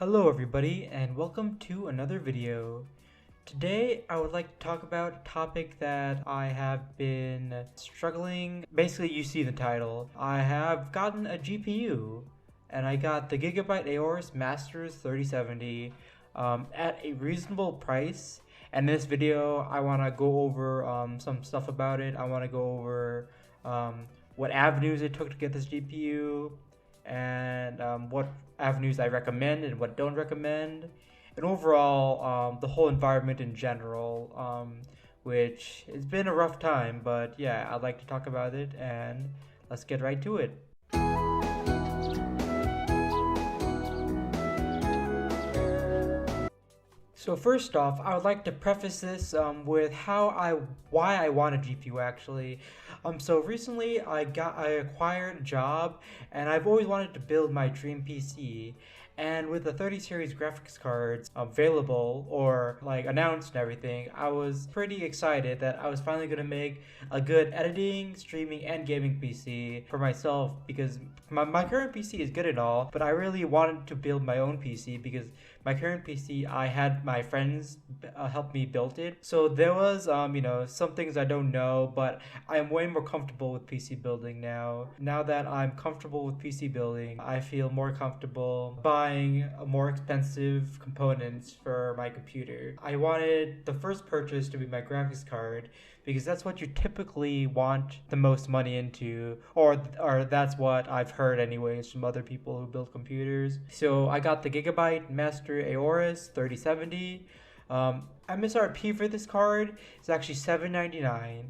Hello everybody and welcome to another video. Today I would like to talk about a topic that I have been struggling. Basically, you see the title. I have gotten a GPU and I got the Gigabyte Aorus Masters 3070 at a reasonable price. And in this video I want to go over some stuff about it. I want to go over what avenues it took to get this GPU, and what avenues I recommend and what don't recommend, and overall the whole environment in general, which has been a rough time, but yeah, I'd like to talk about it, and let's get right to it. So first off, I would like to preface this with why I want a GPU actually. So recently I acquired a job, and I've always wanted to build my dream PC. And with the 30 series graphics cards available or like announced and everything, I was pretty excited that I was finally going to make a good editing, streaming, and gaming PC for myself, because my current PC is good and all, but I really wanted to build my own PC because my current PC, I had my friends help me build it. So there was, some things I don't know, but I am way more comfortable with PC building now. Now that I'm comfortable with PC building, I feel more comfortable buying more expensive components for my computer. I wanted the first purchase to be my graphics card because that's what you typically want the most money into, or that's what I've heard anyways from other people who build computers. So I got the Gigabyte Master Aorus 3070. MSRP for this card is actually $799.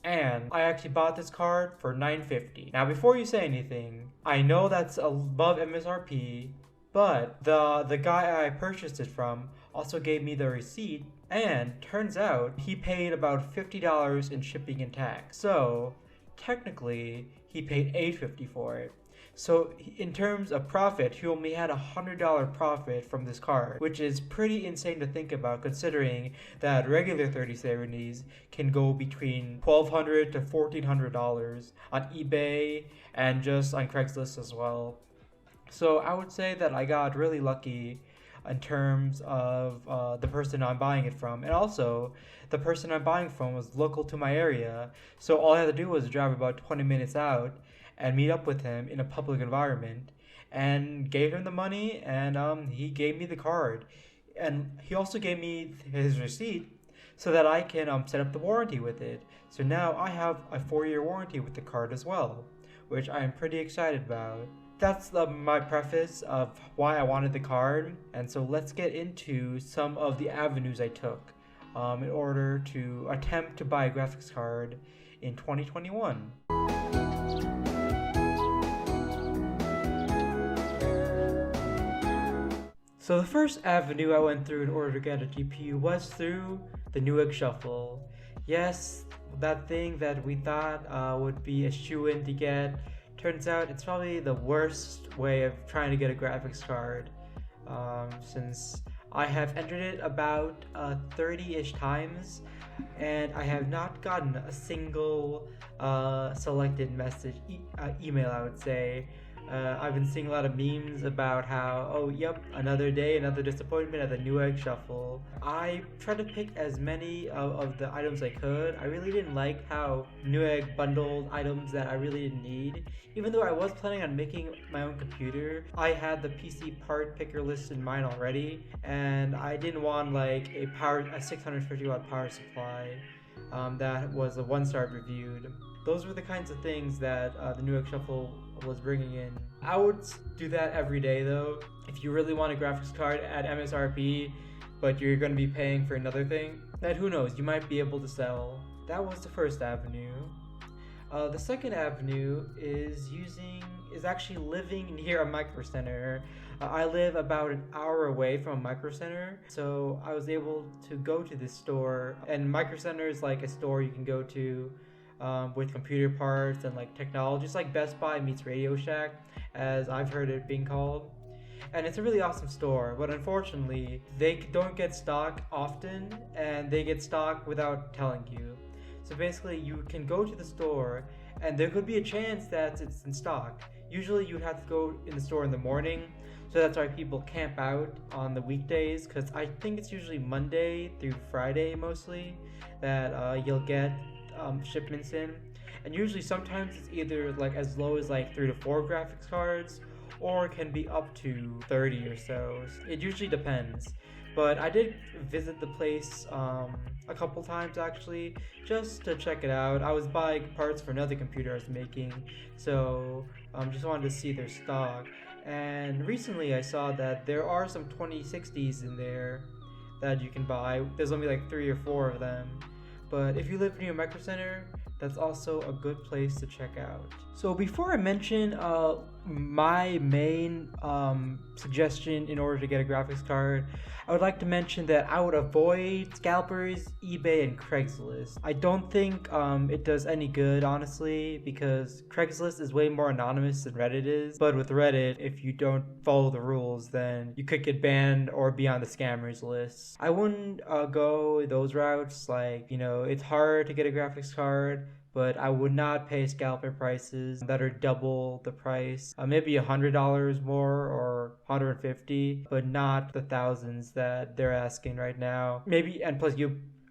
And I actually bought this card for $950. Now, before you say anything, I know that's above MSRP, but the guy I purchased it from also gave me the receipt, and turns out he paid about $50 in shipping and tax. So technically, he paid $850 for it. So in terms of profit, he only had $100 profit from this card, which is pretty insane to think about, considering that regular 3070s can go between $1,200 to $1,400 on eBay and just on Craigslist as well. So I would say that I got really lucky in terms of the person I'm buying it from. And also, the person I'm buying from was local to my area, so all I had to do was drive about 20 minutes out and meet up with him in a public environment, and gave him the money, and he gave me the card. And he also gave me his receipt so that I can set up the warranty with it. So now I have a 4-year warranty with the card as well, which I am pretty excited about. That's my preface of why I wanted the card, and so let's get into some of the avenues I took in order to attempt to buy a graphics card in 2021. So the first avenue I went through in order to get a GPU was through the Newegg Shuffle. Yes, that thing that we thought would be a shoo-in to get. Turns out it's probably the worst way of trying to get a graphics card, since I have entered it about 30-ish times, and I have not gotten a single selected email, I would say. I've been seeing a lot of memes about how, oh, yep, another day, another disappointment at the Newegg Shuffle. I tried to pick as many of the items I could. I really didn't like how Newegg bundled items that I really didn't need. Even though I was planning on making my own computer, I had the PC part picker list in mind already, and I didn't want like a 650 watt power supply that was a 1-star reviewed. Those were the kinds of things that the Newegg Shuffle was bringing in. I would do that every day though. If you really want a graphics card at MSRP, but you're going to be paying for another thing, then who knows, you might be able to sell. That was the first avenue. The second avenue is actually living near a micro center. I live about an hour away from a micro center, so I was able to go to this store. And micro center is like a store you can go to with computer parts and like technology. It's like Best Buy meets Radio Shack, as I've heard it being called. And it's a really awesome store, but unfortunately, they don't get stock often, and they get stock without telling you. So basically, you can go to the store, and there could be a chance that it's in stock. Usually, you'd have to go in the store in the morning, So that's why people camp out on the weekdays, because I think it's usually Monday through Friday mostly that you'll get shipments in. And usually sometimes it's either like as low as like 3 to 4 graphics cards, or can be up to 30 or so. It usually depends. But I did visit the place a couple times actually, just to check it out. I was buying parts for another computer I was making, so just wanted to see their stock. And recently I saw that there are some 2060s in there that you can buy. There's only like 3 or 4 of them. But if you live near Micro Center, that's also a good place to check out. So before I mention my main suggestion in order to get a graphics card, I would like to mention that I would avoid scalpers, eBay, and Craigslist. I don't think it does any good, honestly, because Craigslist is way more anonymous than Reddit is. But with Reddit, if you don't follow the rules, then you could get banned or be on the scammers list. I wouldn't go those routes. Like, it's hard to get a graphics card, but I would not pay scalper prices that are double the price. Maybe $100 more or $150, but not the thousands that they're asking right now. Maybe, and plus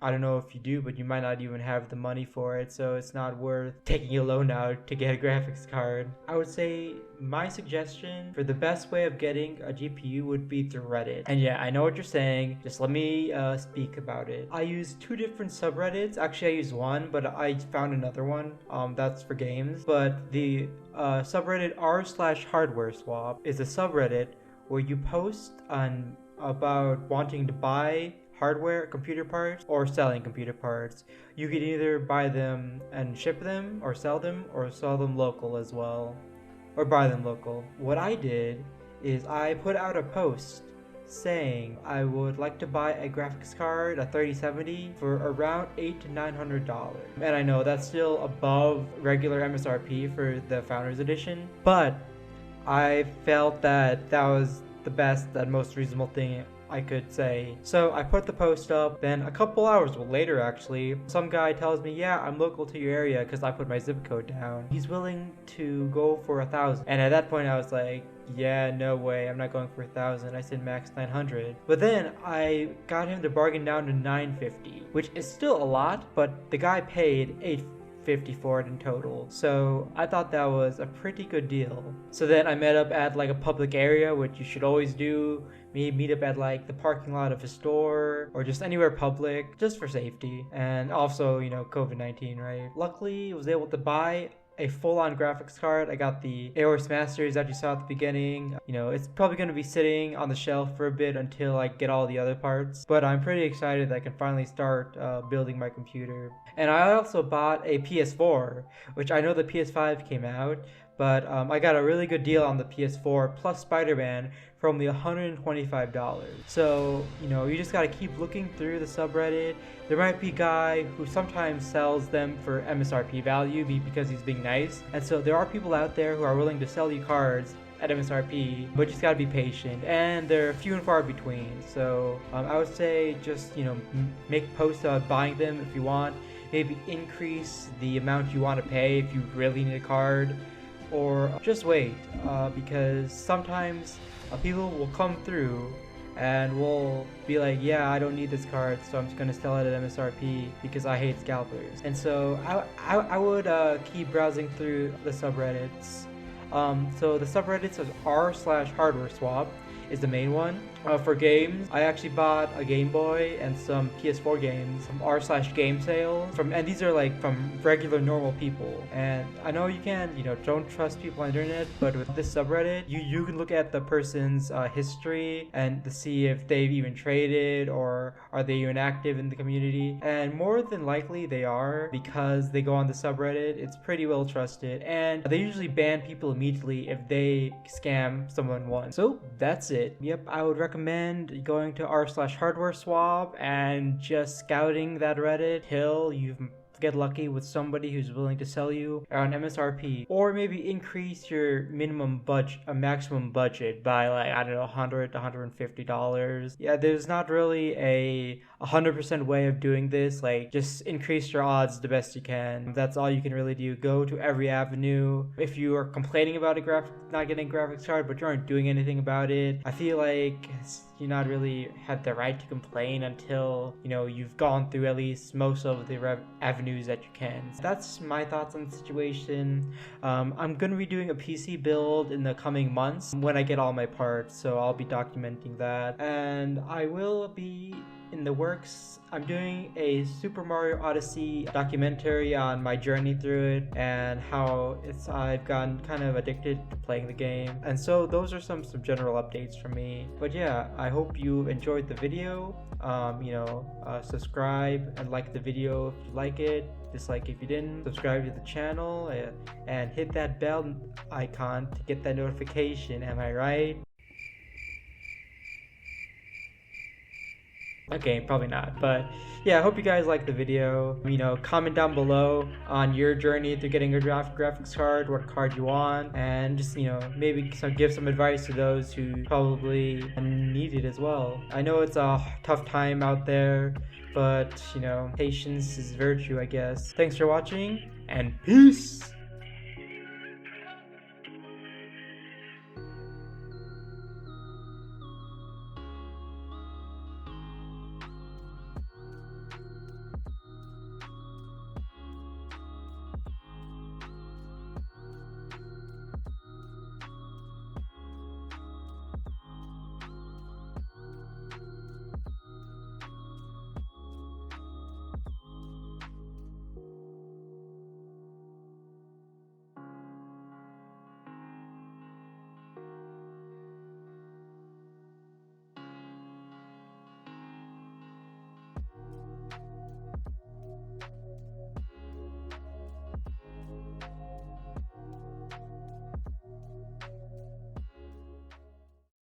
I don't know if you do, but you might not even have the money for it, so it's not worth taking a loan out to get a graphics card. I would say my suggestion for the best way of getting a GPU would be through Reddit. And yeah, I know what you're saying, just let me speak about it. I use 2 different subreddits. Actually, I use one, but I found another one that's for games. But the subreddit r/hardware swap is a subreddit where you post on about wanting to buy hardware, computer parts, or selling computer parts. You could either buy them and ship them, or sell them local as well, or buy them local. What I did is I put out a post saying I would like to buy a graphics card, a 3070, for around $800 to $900. And I know that's still above regular MSRP for the Founders Edition, but I felt that that was the best and most reasonable thing I could say. So I put the post up, then a couple hours later actually, some guy tells me, yeah, I'm local to your area because I put my zip code down. He's willing to go for 1,000. And at that point I was like, yeah, no way, I'm not going for 1,000. I said max 900. But then I got him to bargain down to 950, which is still a lot, but the guy paid $850 for it in total. So I thought that was a pretty good deal. So then I met up at like a public area, which you should always do. Meet up at like the parking lot of a store or just anywhere public, just for safety. And also, COVID-19, right? Luckily, I was able to buy a full-on graphics card. I got the Aorus Masters that you saw at the beginning. It's probably going to be sitting on the shelf for a bit until I get all the other parts. But I'm pretty excited that I can finally start building my computer. And I also bought a PS4, which I know the PS5 came out, but I got a really good deal on the PS4 plus Spider-Man for only $125. So, you just gotta keep looking through the subreddit. There might be a guy who sometimes sells them for MSRP value because he's being nice. And so there are people out there who are willing to sell you cards at MSRP, but you just gotta be patient, and they're few and far between. So I would say just make posts about buying them if you want. Maybe increase the amount you want to pay if you really need a card, or just wait because sometimes people will come through and will be like, yeah, I don't need this card, so I'm just gonna sell it at MSRP because I hate scalpers. And so I would keep browsing through the subreddits. So the subreddits of r/hardware swap is the main one. For games, I actually bought a Game Boy and some PS4 games from r/game sales, and these are like from regular normal people. And I know you can, don't trust people on the internet, but with this subreddit, you can look at the person's history and to see if they've even traded or are they even active in the community. And more than likely they are, because they go on the subreddit. It's pretty well trusted, and they usually ban people immediately if they scam someone once. So that's it. Yep, I would recommend going to r/hardware swap and just scouting that Reddit till you've get lucky with somebody who's willing to sell you around MSRP, or maybe increase your maximum budget by like, I don't know, $100 to $150. Yeah, there's not really a 100% way of doing this. Like, just increase your odds the best you can. That's all you can really do. Go to every avenue. If you are complaining about not getting a graphics card, but you aren't doing anything about it, I feel like you not really have the right to complain until, you know, you've gone through at least most of the avenues that you can. So that's my thoughts on the situation. I'm gonna be doing a PC build in the coming months when I get all my parts, so I'll be documenting that. And I will be in the works. I'm doing a Super Mario Odyssey documentary on my journey through it and how I've gotten kind of addicted to playing the game. And so those are some general updates from me. But yeah, I hope you enjoyed the video. Subscribe and like the video if you like it. Dislike if you didn't. Subscribe to the channel and hit that bell icon to get that notification. Am I right? Okay, probably not, but yeah, I hope you guys liked the video. Comment down below on your journey through getting a graphics card, what card you want, and just, maybe give some advice to those who probably need it as well. I know it's a tough time out there, but, patience is virtue, I guess. Thanks for watching, and peace!